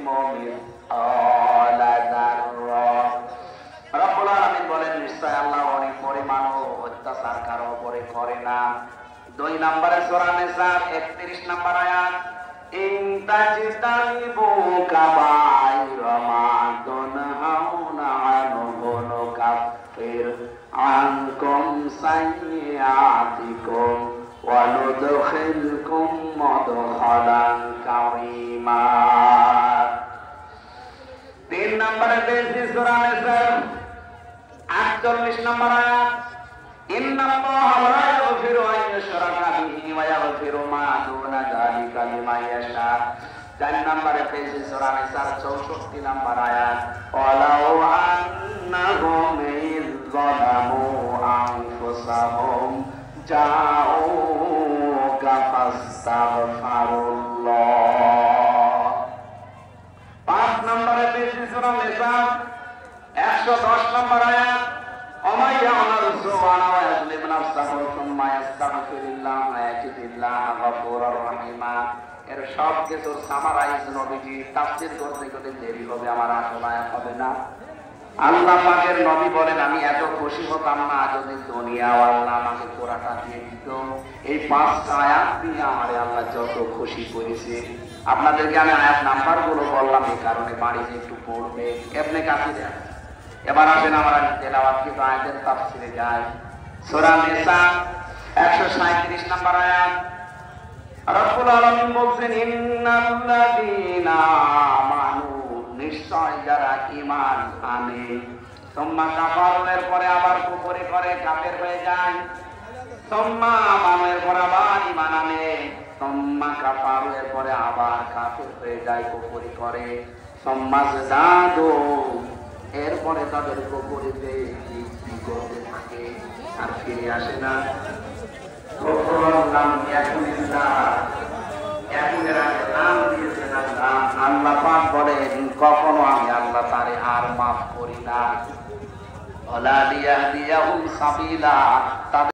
مثقال ذرة রব্বুল আলামিন বলেন নিশ্চয় আল্লাহ অনেক পরিমাণ অত্যাচার কারো উপরে করে না। 2 নম্বরে সূরা নিসার 31 নম্বর আয়াত ইন তাজতানিবু কাবাইরা মা তুনহাউনা আনহু নুকাফির আনকুম সাইয়্যাতিকুম ওয়া নুদখিলকুম মুদখালান কারীমা। 3 নম্বরে পেয়েছি সূরা নিসার 48 নম্বর আয়াত ইন্নাল্লাহা লা ইয়াগফিরু আন ইউশরাকা বিহি ওয়া ইয়াগফিরু মা দুনা যালিকা লিমান ইয়াশা। 4 নম্বরে পেয়েছি সূরা নিসার 64 নম্বর আয়াত ওয়ালাউ আন্নাহুম ইযলামু আনফুসাহুম জাউকা ফাস্তাগফিরুল্লাহ। 5 নম্বরে পেয়েছি সূরা নিসার 110 নম্বর আয়াত ওমাই ইয়ামালু সুআন ওয়া ইয়াজলিম নাফসাহু সুম্মা ইস্তাগফিরুল্লাহ ওয়া ইয়াজিদুল্লাহ গফুরুর রহিমা। এর সব কিছু সামারাইজ নবীজি তাফসীর করতে করতে দেরি হবে, আমার আসলে হবে না। আল্লাহ পাকের নবী বলেন আমি এত খুশি হতাম না যদি দুনিয়া আল্লাহ আমাকে কোরআনটা দিয়ে দিত। এই 5টা আয়াত দিয়ে আমারে আল্লাহ যত খুশি করেছে। আপনাদেরকে আমি আয়াত নাম্বারগুলো বললাম এই কারণে বাড়িতে একটু পড়বে ইবনে কাসির। এবার আসেন আমরা তেলাওয়াত কি আয়াতের তাফসীরে যাই। সূরা নিসা 137 নম্বর আয়াত রব্বুল আলামিন বলেন ইন্নাল্লাযীনা আমানু নিশ্চয় যারা ঈমান আনে সুম্মা কাফারু এর পরে আবার কুফরি করে কাফের হয়ে যায়, সুম্মা আমানু এর পরে আবার ঈমান আনে, সুম্মা কাফারু এর পরে আবার কাফের হয়ে যায় কুফরি করে, সুম্মা যাদাদু এরপরে তাদের কুফরিতে বৃদ্ধি করতে থাকে আর ফিরে আসে না। আল্লাহ পাক বলেন কখনো আমি আল্লাহ তারে আর মাফ করি না। ওয়ালা লিয়াহদিয়াহুম সাবিলা